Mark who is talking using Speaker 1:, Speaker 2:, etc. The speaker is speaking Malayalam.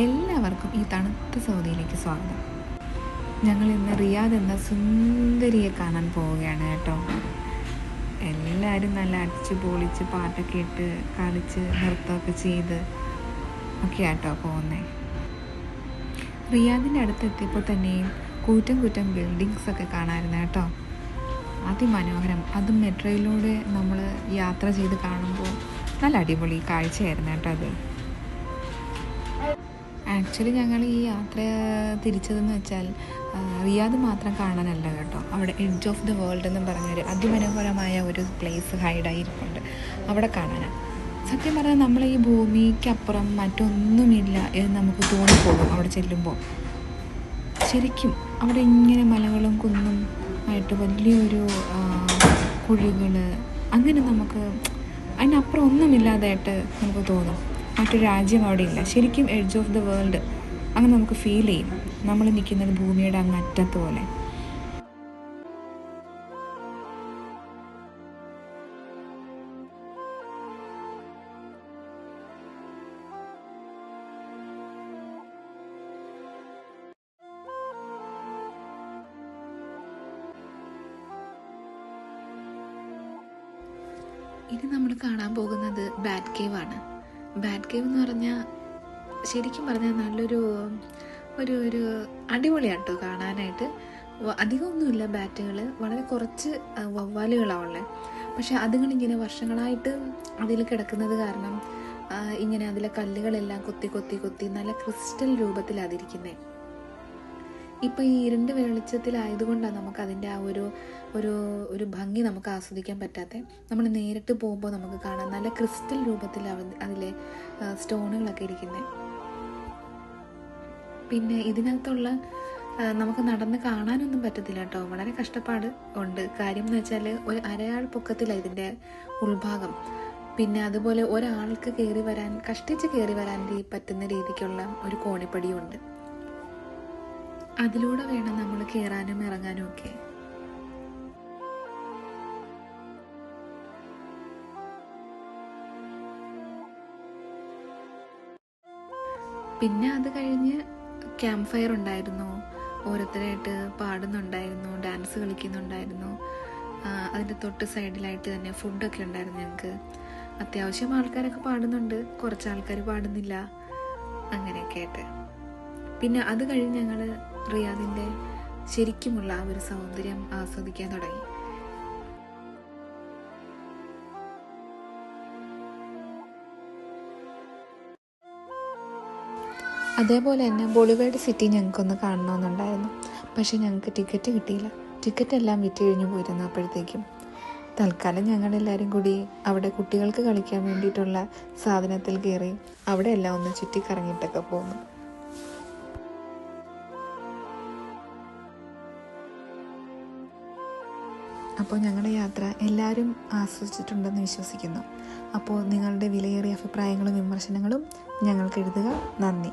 Speaker 1: എല്ലാവർക്കും ഈ തണുത്ത സൗദിയിലേക്ക് സ്വാഗതം. ഞങ്ങൾ ഇന്ന് റിയാദ് എന്ന സുന്ദരിയെ കാണാൻ പോവുകയാണ് കേട്ടോ. എല്ലാവരും നല്ല അടിച്ച് പൊളിച്ച് പാട്ടൊക്കെ ഇട്ട് കളിച്ച് നൃത്തമൊക്കെ ചെയ്ത് ഒക്കെ ആട്ടോ പോകുന്നത്. റിയാദിൻ്റെ അടുത്തെത്തിയപ്പോൾ തന്നെയും കൂറ്റം ബിൽഡിങ്സ് ഒക്കെ കാണാമായിരുന്നു കേട്ടോ. അതിമനോഹരം. അതും മെട്രോയിലൂടെ നമ്മൾ യാത്ര ചെയ്ത് കാണുമ്പോൾ നല്ല അടിപൊളി കാഴ്ചയായിരുന്നു കേട്ടോ അത്. ആക്ച്വലി ഞങ്ങൾ ഈ യാത്ര തിരിച്ചതെന്ന് വെച്ചാൽ റിയാദ് മാത്രം കാണാനല്ല കേട്ടോ. അവിടെ എഡ്ജ് ഓഫ് ദ വേൾഡ് എന്ന് പറഞ്ഞൊരു അതിമനോഹരമായ ഒരു പ്ലേസ് ഹൈഡായിരിക്കുന്നുണ്ട്, അവിടെ കാണാനാണ്. സത്യം പറഞ്ഞാൽ നമ്മൾ ഈ ഭൂമിക്കപ്പുറം മറ്റൊന്നുമില്ല എന്ന് നമുക്ക് തോന്നിപ്പോകും അവിടെ ചെല്ലുമ്പോൾ. ശരിക്കും അവിടെ ഇങ്ങനെ മലകളും കുന്നും ആയിട്ട് വലിയൊരു കുഴികൾ, അങ്ങനെ നമുക്ക് അതിനപ്പുറം ഒന്നുമില്ലാതായിട്ട് നമുക്ക് തോന്നും. മറ്റൊരു രാജ്യം അവിടെ ഇല്ല. ശരിക്കും എഡ്ജ് ഓഫ് ദ വേൾഡ് അങ്ങനെ നമുക്ക് ഫീൽ ചെയ്യും. നമ്മൾ നിൽക്കുന്നത് ഭൂമിയുടെ അങ്ങ് അറ്റത്ത് പോലെ. ഇനി നമ്മൾ കാണാൻ പോകുന്നത് ബാറ്റ് കേവ് ആണ്. ബാറ്റ് കേവ് എന്ന് പറഞ്ഞാൽ ശരിക്കും പറഞ്ഞാൽ നല്ലൊരു ഒരു അടിപൊളിയാട്ടോ കാണാനായിട്ട്. അധികമൊന്നുമില്ല ബാറ്റുകൾ, വളരെ കുറച്ച് വവ്വാലുകളാണ് ഉള്ളത്. പക്ഷെ അതുങ്ങളിങ്ങനെ വർഷങ്ങളായിട്ട് അതിൽ കിടക്കുന്നത് കാരണം ഇങ്ങനെ അതിലെ കല്ലുകളെല്ലാം കൊത്തി നല്ല ക്രിസ്റ്റൽ രൂപത്തിലാതിരിക്കുന്നത്. ഇപ്പം ഈ ഇരുണ്ട വെളിച്ചത്തിലായതുകൊണ്ടാണ് നമുക്ക് അതിൻ്റെ ആ ഒരു ഭംഗി നമുക്ക് ആസ്വദിക്കാൻ പറ്റാത്തത്. നമ്മൾ നേരിട്ട് പോകുമ്പോൾ നമുക്ക് കാണാം നല്ല ക്രിസ്റ്റൽ രൂപത്തിൽ അതിലെ സ്റ്റോണുകളൊക്കെ ഇരിക്കുന്നത്. പിന്നെ ഇതിനകത്തുള്ള നമുക്ക് നടന്ന് കാണാനൊന്നും പറ്റത്തില്ല കേട്ടോ, വളരെ കഷ്ടപ്പാട് ഉണ്ട്. കാര്യം എന്ന് വെച്ചാൽ ഒരു അരയാൾ പൊക്കത്തിലാണ് ഇതിൻ്റെ ഉൾഭാഗം. പിന്നെ അതുപോലെ ഒരാൾക്ക് കഷ്ടിച്ച് കയറി വരാൻ പറ്റുന്ന രീതിക്കുള്ള ഒരു കോണിപ്പടിയും ഉണ്ട്. അതിലൂടെ വേണം നമ്മൾ കയറാനും ഇറങ്ങാനും ഒക്കെ. പിന്നെ അത് കഴിഞ്ഞ് ക്യാമ്പ് ഫയർ ഉണ്ടായിരുന്നു, ഓരോരുത്തരായിട്ട് പാടുന്നുണ്ടായിരുന്നു, ഡാൻസ് കളിക്കുന്നുണ്ടായിരുന്നു. അതിൻ്റെ തൊട്ട് സൈഡിലായിട്ട് തന്നെ ഫുഡൊക്കെ ഉണ്ടായിരുന്നു ഞങ്ങൾക്ക്. അത്യാവശ്യം ആൾക്കാരൊക്കെ പാടുന്നുണ്ട്, കുറച്ച് ആൾക്കാർ പാടുന്നില്ല, അങ്ങനെയൊക്കെ ആയിട്ട്. പിന്നെ അത് കഴിഞ്ഞ് ഞങ്ങൾ റിയാദിൻ്റെ ശരിക്കുമുള്ള ആ ഒരു സൗന്ദര്യം ആസ്വദിക്കാൻ തുടങ്ങി. അതേപോലെ തന്നെ ബോളിവുഡ് സിറ്റി ഞങ്ങൾക്കൊന്ന് കാണണമെന്നുണ്ടായിരുന്നു. പക്ഷെ ഞങ്ങൾക്ക് ടിക്കറ്റ് കിട്ടിയില്ല. ടിക്കറ്റ് എല്ലാം വിറ്റുകഴിഞ്ഞു പോയിരുന്നു അപ്പോഴത്തേക്കും. തൽക്കാലം ഞങ്ങളെല്ലാവരും കൂടി അവിടെ കുട്ടികൾക്ക് കളിക്കാൻ വേണ്ടിയിട്ടുള്ള സാധനത്തിൽ കയറി അവിടെ എല്ലാം ഒന്ന് ചുറ്റിക്കറങ്ങിയിട്ടൊക്കെ പോന്നു. അപ്പോൾ ഞങ്ങളുടെ യാത്ര എല്ലാവരും ആസ്വദിച്ചിട്ടുണ്ടെന്ന് വിശ്വസിക്കുന്നു. അപ്പോൾ നിങ്ങളുടെ വിലയേറിയ അഭിപ്രായങ്ങളും വിമർശനങ്ങളും ഞങ്ങൾക്ക് എഴുതുക. നന്ദി.